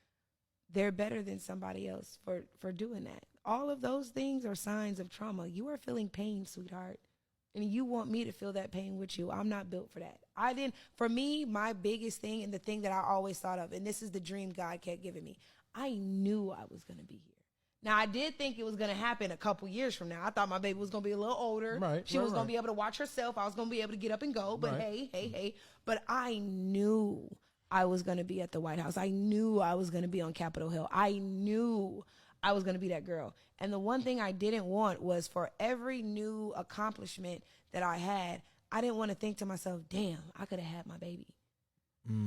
they're better than somebody else for doing that. All of those things are signs of trauma. You are feeling pain, sweetheart. And you want me to feel that pain with you. I'm not built for that. For me, my biggest thing and the thing that I always thought of, and this is the dream God kept giving me, I knew I was going to be here. Now, I did think it was going to happen a couple years from now. I thought my baby was going to be a little older. She was going to be able to watch herself. I was going to be able to get up and go. But hey. But I knew I was going to be at the White House. I knew I was going to be on Capitol Hill. I knew I was going to be that girl. And the one thing I didn't want was for every new accomplishment that I had, I didn't want to think to myself, damn, I could have had my baby.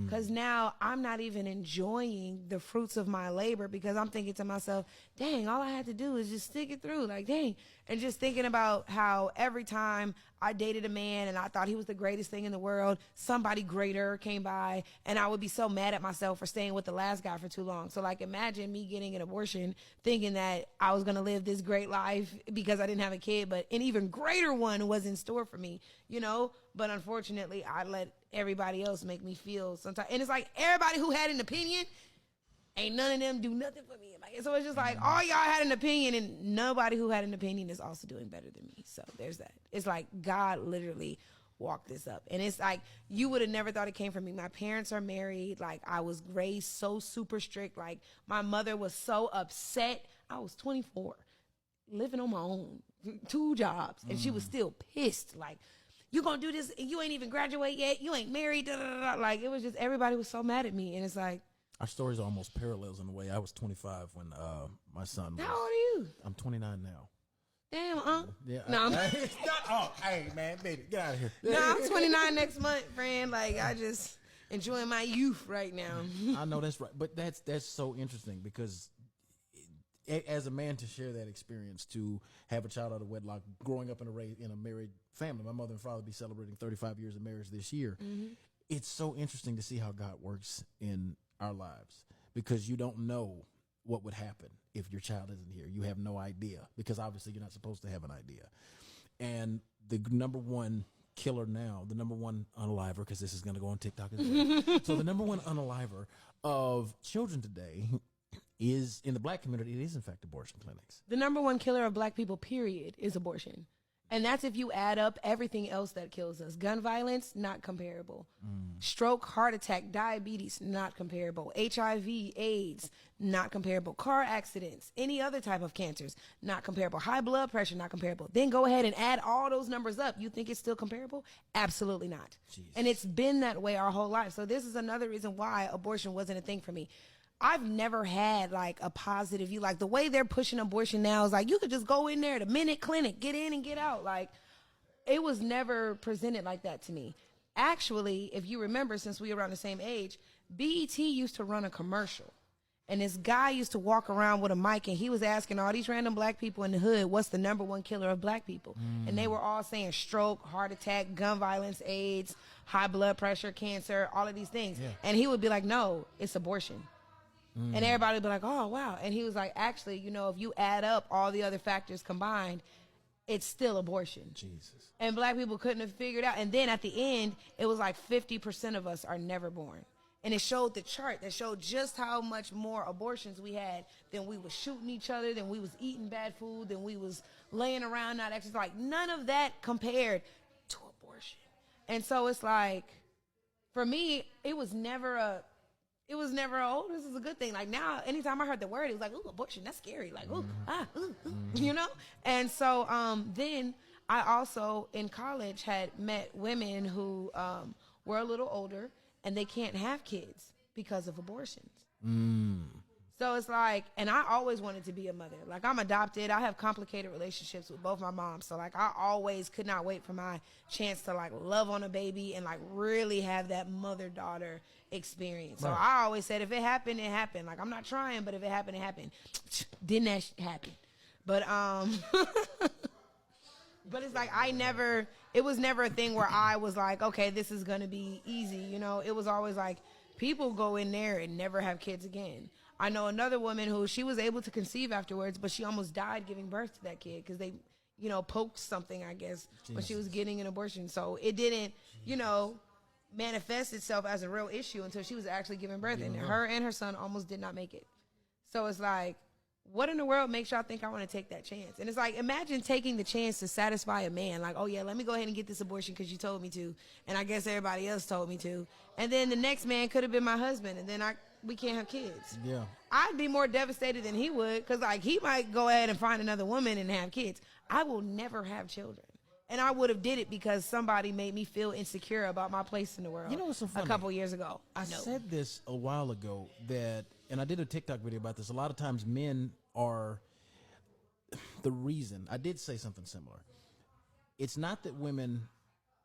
Because now I'm not even enjoying the fruits of my labor because I'm thinking to myself, dang, all I had to do is just stick it through. Like, dang. And just thinking about how every time I dated a man and I thought he was the greatest thing in the world, somebody greater came by and I would be so mad at myself for staying with the last guy for too long. So like, imagine me getting an abortion thinking that I was going to live this great life because I didn't have a kid, but an even greater one was in store for me, you know? But unfortunately, I let everybody else make me feel sometimes. And it's like everybody who had an opinion, ain't none of them do nothing for me. Like, so it's just like all y'all had an opinion and nobody who had an opinion is also doing better than me. So there's that. It's like God literally walked this up. And it's like you would have never thought it came from me. My parents are married. Like I was raised so super strict. Like my mother was so upset. I was 24 living on my own. 2 jobs, and she was still pissed. Like, you gonna do this, and you ain't even graduate yet. You ain't married. Da, da, da, da. Like, it was just everybody was so mad at me, and it's like our stories are almost parallels in a way. I was 25 when my son was. How old are you? I'm 29 now. Damn, Yeah. No, I'm Hey man, baby, get out of here. no, I'm 29 next month, friend. Like, I just enjoying my youth right now. I know that's right, but that's so interesting because as a man to share that experience, to have a child out of wedlock, growing up in a married family, my mother and father be celebrating 35 years of marriage this year. It's so interesting to see how God works in our lives because you don't know what would happen if your child isn't here. You have no idea because obviously you're not supposed to have an idea. And the number one killer now, the number one unaliver, because this is going to go on TikTok as well. So the number one unaliver of children today is in the black community. It is in fact abortion clinics. The number one killer of black people, period, is abortion. And that's if you add up everything else that kills us. Gun violence, not comparable. Stroke, heart attack, diabetes, not comparable. HIV, AIDS, not comparable. Car accidents, any other type of cancers, not comparable. High blood pressure, not comparable. Then go ahead and add all those numbers up. You think it's still comparable? Absolutely not. Jesus. And it's been that way our whole life. So this is another reason why abortion wasn't a thing for me. I've never had like a positive view. Like the way they're pushing abortion now is like you could just go in there, the minute clinic, get in and get out. Like it was never presented like that to me. Actually, if you remember, since we were around the same age, BET used to run a commercial. And this guy used to walk around with a mic and he was asking all these random black people in the hood, what's the number one killer of black people? And they were all saying stroke, heart attack, gun violence, AIDS, high blood pressure, cancer, all of these things. Yeah. And he would be like, no, it's abortion. And everybody would be like, oh, wow. And he was like, actually, you know, if you add up all the other factors combined, it's still abortion. Jesus. And black people couldn't have figured out. And then at the end, it was like 50% of us are never born. And it showed the chart that showed just how much more abortions we had than we was shooting each other, than we was eating bad food, than we was laying around not exercising. Like none of that compared to abortion. And so it's like, for me, it was never oh, this is a good thing. Like now, anytime I heard the word, it was like, ooh, abortion, that's scary. Like, ooh, you know? And so then I also, in college, had met women who were a little older, and they can't have kids because of abortions. So it's like, and I always wanted to be a mother. Like I'm adopted. I have complicated relationships with both my moms. So like I always could not wait for my chance to like love on a baby and like really have that mother-daughter experience. So Right. I always said, if it happened, it happened. Like I'm not trying, but if it happened, it happened. Didn't that happen? But but it's like it was never a thing where I was like, okay, this is going to be easy. You know, it was always like people go in there and never have kids again. I know another woman who she was able to conceive afterwards, but she almost died giving birth to that kid because they, you know, poked something, I guess, when she was getting an abortion. So it didn't, you know, manifest itself as a real issue until she was actually giving birth. And her and her son almost did not make it. So it's like, what in the world makes y'all think I want to take that chance? And it's like, imagine taking the chance to satisfy a man. Like, oh, yeah, let me go ahead and get this abortion because you told me to. And I guess everybody else told me to. And then the next man could have been my husband. And then we can't have kids. Yeah. I'd be more devastated than he would because, like, he might go ahead and find another woman and have kids. I will never have children. And I would have did it because somebody made me feel insecure about my place in the world. You know what's so funny? A couple years ago. I said this a while ago that, and I did a TikTok video about this. A lot of times men are the reason. I did say something similar. It's not that women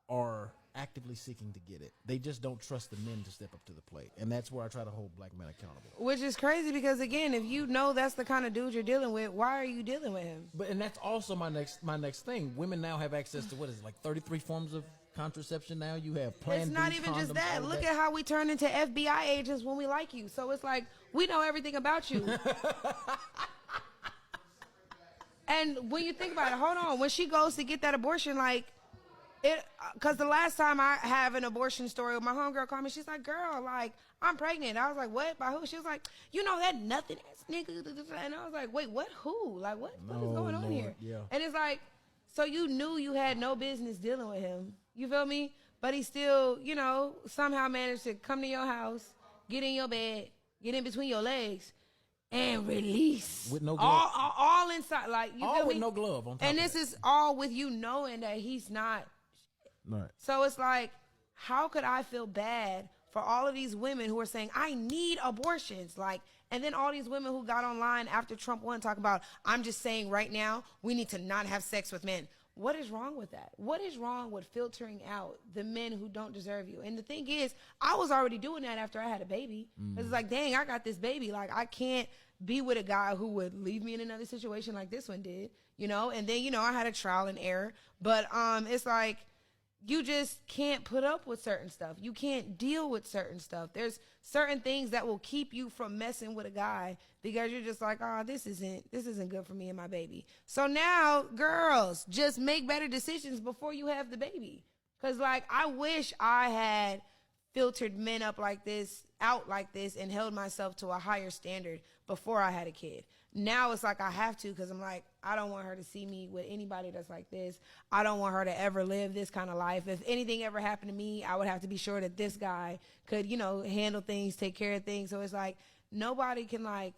are actively seeking to get it. They just don't trust the men to step up to the plate. And that's where I try to hold black men accountable. Which is crazy because, again, if you know that's the kind of dude you're dealing with, why are you dealing with him? And that's also my next thing. Women now have access to, what is it, like 33 forms of contraception now? You have Plan It's B, not even just condoms, that. all Look that. at how we turn into FBI agents when we like you. So it's like, we know everything about you. And when you think about it, hold on. When she goes to get that abortion, like, because the last time I have an abortion story, my homegirl called me. She's like, girl, like, I'm pregnant. I was like, what? By who? She was like, you know that nothing ass nigga. And I was like, wait, what? Who? Like, what is going on Lord, here? yeah. And it's like, so you knew you had no business dealing with him. You feel me? But he still, you know, somehow managed to come to your house, get in your bed, get in between your legs, and release. With no glove. All inside. Like, you All feel with me? no glove on top And of this it. is all with you knowing that he's not. Right. So it's like, how could I feel bad for all of these women who are saying, I need abortions? Like, and then all these women who got online after Trump won talk about, I'm just saying right now, we need to not have sex with men. What is wrong with that? What is wrong with filtering out the men who don't deserve you? And the thing is, I was already doing that after I had a baby. It's like, dang, I got this baby. Like, I can't be with a guy who would leave me in another situation like this one did, you know? And then, you know, I had a trial and error. But it's like, you just can't put up with certain stuff. You can't deal with certain stuff. There's certain things that will keep you from messing with a guy because you're just like, oh, this isn't good for me and my baby. So now, girls, just make better decisions before you have the baby. Because, like, I wish I had filtered men up like this, out like this, and held myself to a higher standard before I had a kid. Now it's like I have to, because I'm like, I don't want her to see me with anybody that's like this. I don't want her to ever live this kind of life. If anything ever happened to me, I would have to be sure that this guy could, you know, handle things, take care of things. So it's like, nobody can, like,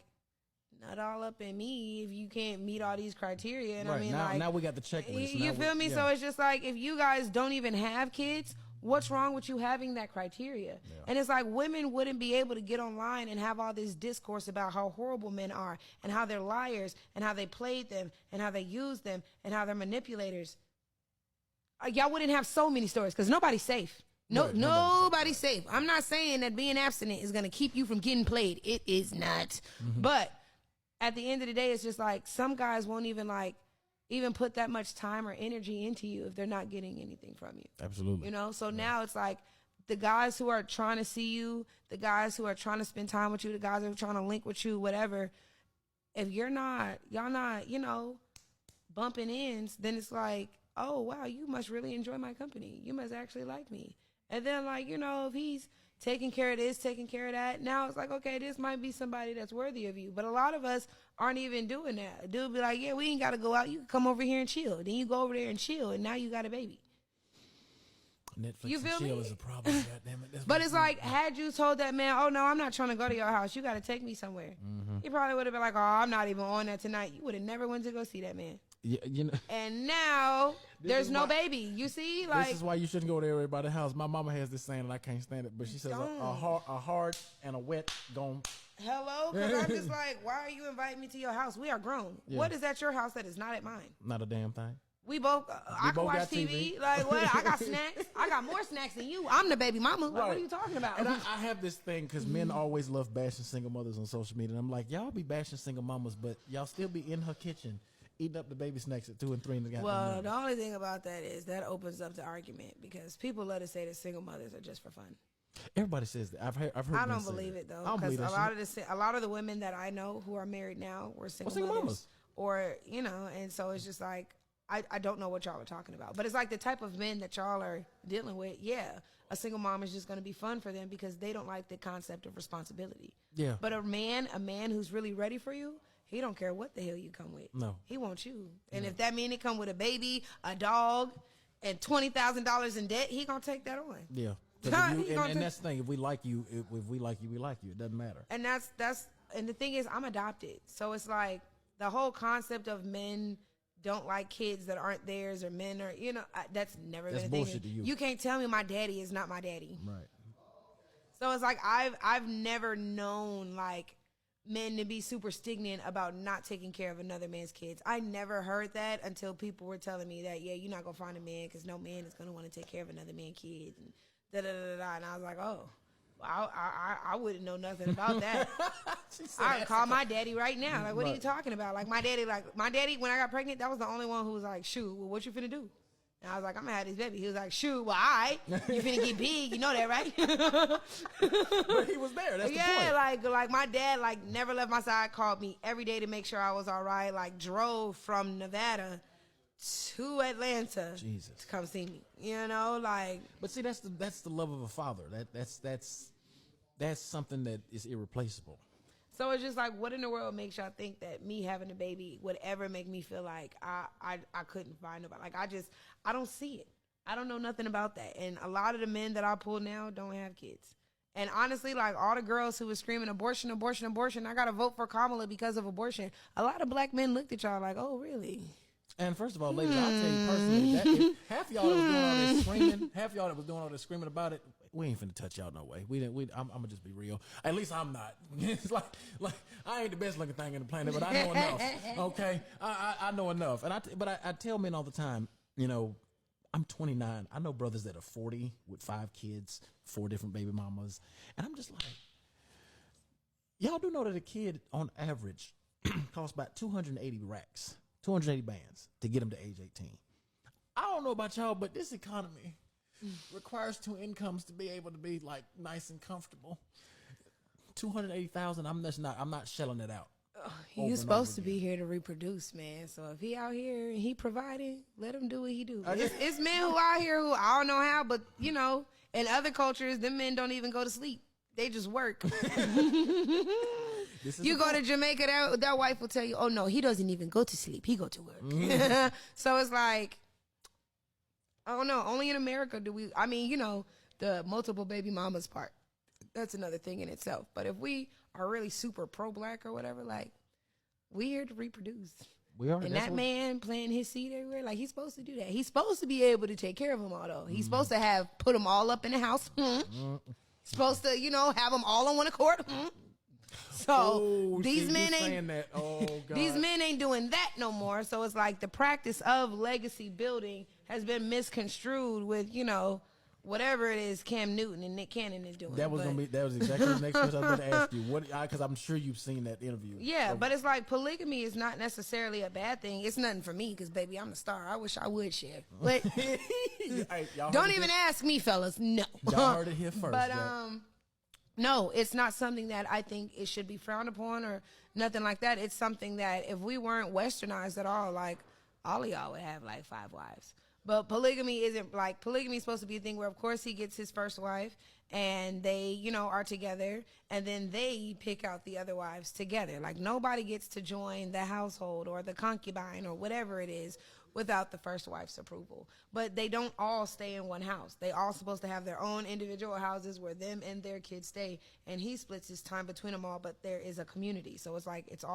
nut all up in me if you can't meet all these criteria. And right. I mean, now we got the checklist. You feel me? Yeah. So it's just like, if you guys don't even have kids, what's wrong with you having that criteria? Yeah. And it's like, women wouldn't be able to get online and have all this discourse about how horrible men are and how they're liars and how they played them and how they used them and how they're manipulators. Y'all wouldn't have so many stories because nobody's safe. Nobody's safe. I'm not saying that being abstinent is going to keep you from getting played. It is not. Mm-hmm. But at the end of the day, it's just like, some guys won't even put that much time or energy into you if they're not getting anything from you. Absolutely. You know, so now it's like, the guys who are trying to see you, the guys who are trying to spend time with you, the guys who are trying to link with you, whatever, if y'all not, you know, bumping ends, then it's like, oh, wow, you must really enjoy my company. You must actually like me. And then, like, you know, if he's taking care of this, taking care of that, now it's like, okay, this might be somebody that's worthy of you. But a lot of us aren't even doing that. A dude be like, yeah, we ain't got to go out. You can come over here and chill. Then you go over there and chill, and now you got a baby. Netflix you feel and chill me? is a problem. Goddamn it. But it's like, had you told that man, oh, no, I'm not trying to go to your house. You got to take me somewhere. Mm-hmm. He probably would have been like, oh, I'm not even on that tonight. You would have never went to go see that man. Yeah, you know. And now there's no baby. You see, like, this is why you shouldn't go to everybody's house. My mama has this saying, and I can't stand it, but she says a hard and a wet gone. Hello, because I'm just like, why are you inviting me to your house? We are grown. Yeah. What is at your house that is not at mine? Not a damn thing. We both. I can watch TV. Like, what? I got snacks. I got more snacks than you. I'm the baby mama. Like, what are you talking about? And I have this thing because men always love bashing single mothers on social media, and I'm like, y'all be bashing single mamas, but y'all still be in her kitchen eating up the baby snacks at 2 and 3 in the goddamn morning. The only thing about that is that opens up the argument because people love to say that single mothers are just for fun. Everybody says that. I've heard. I don't believe it though, because a lot of the women that I know who are married now were single mothers, or you know, and so it's just like, I don't know what y'all are talking about, but it's like the type of men that y'all are dealing with. Yeah, a single mom is just going to be fun for them because they don't like the concept of responsibility. Yeah, but a man who's really ready for you, he don't care what the hell you come with. No, he wants you, and if that mean it come with a baby, a dog, and $20,000 in debt, he gonna take that on. Yeah. And that's the thing. If we like you, we like you. It doesn't matter. And and the thing is, I'm adopted, so it's like the whole concept of men don't like kids that aren't theirs, or men are, you know, that's never been a thing. That's bullshit to you. You can't tell me my daddy is not my daddy. Right. So it's like I've never known like men to be super stignant about not taking care of another man's kids. I never heard that until people were telling me that, yeah, you're not gonna find a man because no man is gonna want to take care of another man's kids. And and I was like, oh, I wouldn't know nothing about that. I call my daddy right now. Like, what are you talking about? Like my daddy, when I got pregnant, that was the only one who was like, shoot, well, what you finna do? And I was like, I'm gonna have this baby. He was like, shoot, well, you finna get big, you know that, right? But he was there. That's the point. like my dad, like, never left my side. Called me every day to make sure I was all right. Like, drove from Nevada to Atlanta to come see me, you know, like. But see, that's the love of a father. That's something that is irreplaceable. So it's just like, what in the world makes y'all think that me having a baby would ever make me feel like I couldn't find nobody? Like, I don't see it. I don't know nothing about that. And a lot of the men that I pull now don't have kids. And honestly, like all the girls who were screaming abortion, abortion, abortion, I got to vote for Kamala because of abortion. A lot of black men looked at y'all like, oh, really? And first of all, ladies, I'll tell you personally, that if half y'all that was doing all this screaming, half y'all that was doing all this screaming about it, we ain't finna touch y'all no way. I'm gonna just be real. At least I'm not. It's like I ain't the best looking thing in the planet, but I know enough. Okay, I know enough. And I tell men all the time, you know, I'm 29. I know brothers that are 40 with 5 kids, 4 different baby mamas, and I'm just like, y'all do know that a kid on average costs about 280 racks. 280 bands to get them to age 18. I don't know about y'all, but this economy requires 2 incomes to be able to be like nice and comfortable. 280,000. I'm not shelling it out. You're supposed to be here to reproduce, man. So if he out here and he providing, let him do what he do. It's men who out here who I don't know how, but you know, in other cultures, them men don't even go to sleep. They just work. You go to Jamaica, that wife will tell you, oh no, he doesn't even go to sleep. He go to work. So it's like, I don't know. Only in America do we, I mean, you know, the multiple baby mamas part. That's another thing in itself. But if we are really super pro-black or whatever, like, we here to reproduce. We are. And that man planting his seed everywhere, like, he's supposed to do that. He's supposed to be able to take care of them all, though. He's supposed to put them all up in the house. Supposed to, you know, have them all on one accord. So these men ain't doing that no more. So it's like the practice of legacy building has been misconstrued with, you know, whatever it is Cam Newton and Nick Cannon is doing. That was exactly the next question I was going to ask you. Because I'm sure you've seen that interview. Yeah, but it's like polygamy is not necessarily a bad thing. It's nothing for me because, baby, I'm the star. I wish I would share. But don't even ask me, fellas. No. Y'all heard it here first. But no, it's not something that I think it should be frowned upon or nothing like that. It's something that if we weren't westernized at all, like all of y'all would have like 5 wives. But polygamy isn't like, polygamy is supposed to be a thing where, of course, he gets his first wife and they, you know, are together and then they pick out the other wives together. Like nobody gets to join the household or the concubine or whatever it is without the first wife's approval. But they don't all stay in one house. They all supposed to have their own individual houses where them and their kids stay. And he splits his time between them all, but there is a community. So it's like it's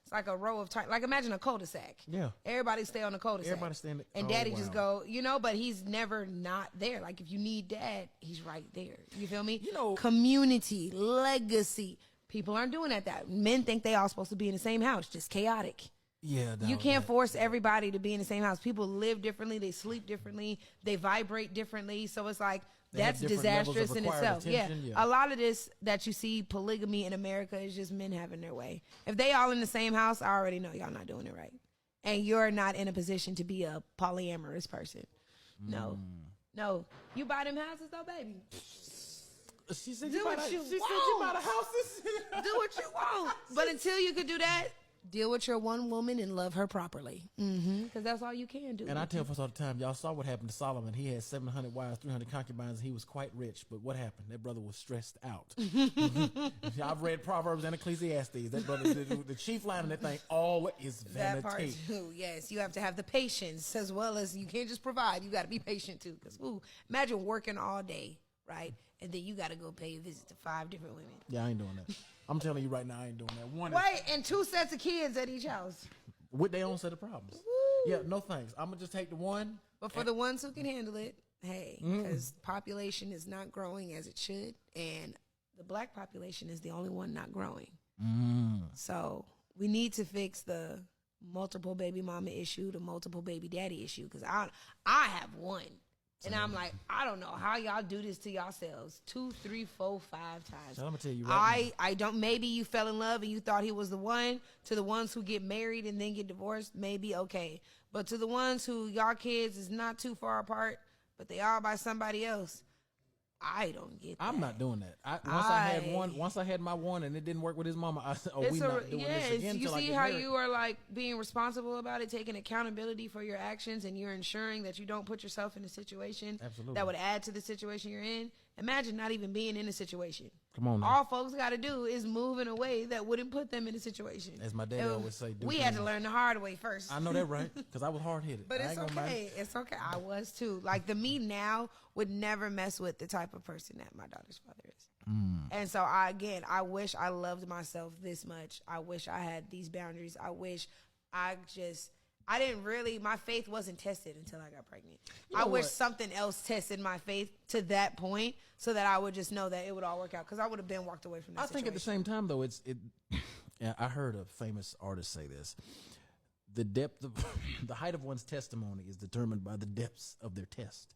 like a row of time. Like imagine a cul-de-sac. Yeah. Everybody stay on the cul-de-sac. Everybody stay in the, and daddy just go, you know, but he's never not there. Like if you need dad, he's right there. You feel me? You know, community, legacy. People aren't doing that. Men think they all supposed to be in the same house, just chaotic. Yeah, you can't force everybody to be in the same house. People live differently, they sleep differently, they vibrate differently. So it's like that's disastrous in itself. Yeah. A lot of this that you see polygamy in America is just men having their way. If they all in the same house, I already know y'all not doing it right, and you're not in a position to be a polyamorous person. No, you buy them houses though, baby. She said you buy houses. Do what you want, but until you could do that. Deal with your one woman and love her properly. Because that's all you can do. And I tell folks all the time, y'all saw what happened to Solomon. He had 700 wives, 300 concubines, and he was quite rich. But what happened? That brother was stressed out. I've read Proverbs and Ecclesiastes. That brother, the chief line of that thing, all is vanity. That part too, yes. You have to have the patience as well as you can't just provide. You got to be patient too. Because imagine working all day, right? And then you got to go pay a visit to 5 different women. Yeah, I ain't doing that. I'm telling you right now, I ain't doing that. And 2 sets of kids at each house. With their own set of problems. Woo. Yeah, no thanks. I'm going to just take the one. But for the ones who can handle it, hey, because population is not growing as it should. And the black population is the only one not growing. So we need to fix the multiple baby mama issue, the multiple baby daddy issue. Because I have one. And I'm like, I don't know how y'all do this to yourselves 2, 3, 4, 5 times. So I'm gonna tell you right now. I don't. Maybe you fell in love and you thought he was the one. To the ones who get married and then get divorced, maybe okay. But to the ones who y'all kids is not too far apart, but they are by somebody else, I don't get that. I'm not doing that. Once I had my one and it didn't work with his mama, I said, we not doing this again. You see how you are like being responsible about it, taking accountability for your actions, and you're ensuring that you don't put yourself in a situation that would add to the situation you're in. Imagine not even being in a situation. Come on now. All folks got to do is move in a way that wouldn't put them in a situation. As my dad always say, we had to learn the hard way first. I know that, right? Because I was hard-headed. But it's okay. It's okay. I was too. Like the me now would never mess with the type of person that my daughter's father is. And so I wish I loved myself this much. I wish I had these boundaries. I wish I didn't really, my faith wasn't tested until I got pregnant. I wish something else tested my faith to that point so that I would just know that it would all work out, because I would have been walked away from that situation. think at the same time, though, yeah, I heard a famous artist say this. The depth of, the height of one's testimony is determined by the depths of their test.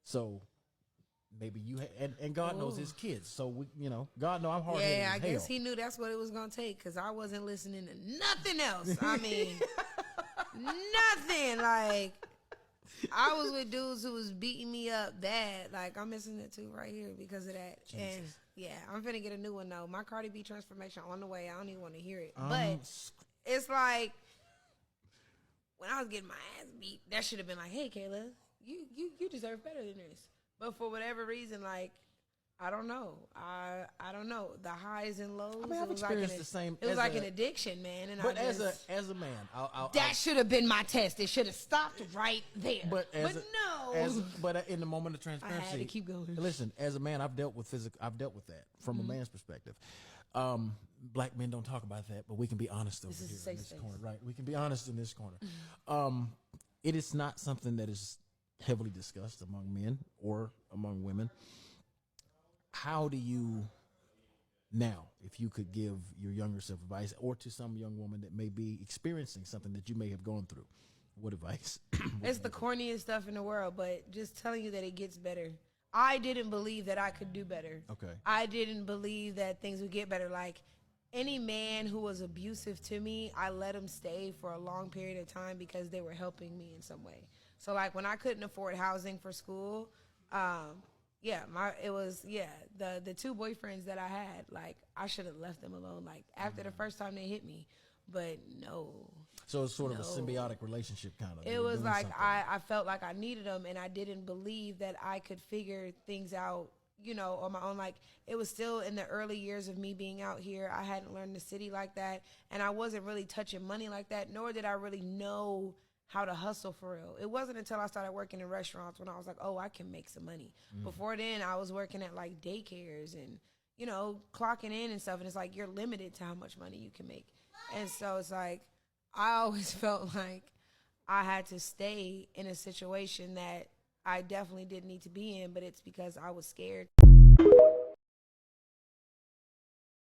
So maybe and God knows his kids. So God knows I'm hard-headed as hell. I guess he knew that's what it was going to take, because I wasn't listening to nothing else. I mean, nothing. Like, I was with dudes who was beating me up bad. Like, I'm missing it too right here because of that. Jesus. And yeah, I'm finna get a new one though. My Cardi B transformation on the way. I don't even want to hear it. But it's like, when I was getting my ass beat, that should have been like, hey, Kayla, you deserve better than this. But for whatever reason, like, I don't know. I don't know. The highs and lows. I mean, I've experienced the same. It was like an addiction, man. And but as a man, that should have been my test. It should have stopped right there. But in the moment of transparency, I had to keep going. Listen, as a man, I've dealt with that from a man's perspective. Black men don't talk about that, but we can be honest over here in this corner, right? We can be honest in this corner. It is not something that is heavily discussed among men or among women. How do you now, if you could give your younger self advice, or to some young woman that may be experiencing something that you may have gone through, what advice? It's the corniest stuff in the world, but just telling you that it gets better. I didn't believe that I could do better. Okay. I didn't believe that things would get better. Like, any man who was abusive to me, I let him stay for a long period of time because they were helping me in some way. So, like, when I couldn't afford housing for school, the two boyfriends that I had, like, I should have left them alone, like, after the first time they hit me. But no. So it's sort of a symbiotic relationship, kind of. It was like I felt like I needed them, and I didn't believe that I could figure things out, on my own. Like, it was still in the early years of me being out here. I hadn't learned the city like that, and I wasn't really touching money like that, nor did I really know how to hustle for real. It wasn't until I started working in restaurants when I was like, oh, I can make some money. Before then, I was working at, like, daycares and, clocking in and stuff, and it's like you're limited to how much money you can make. And so it's like, I always felt like I had to stay in a situation that I definitely didn't need to be in, but it's because I was scared.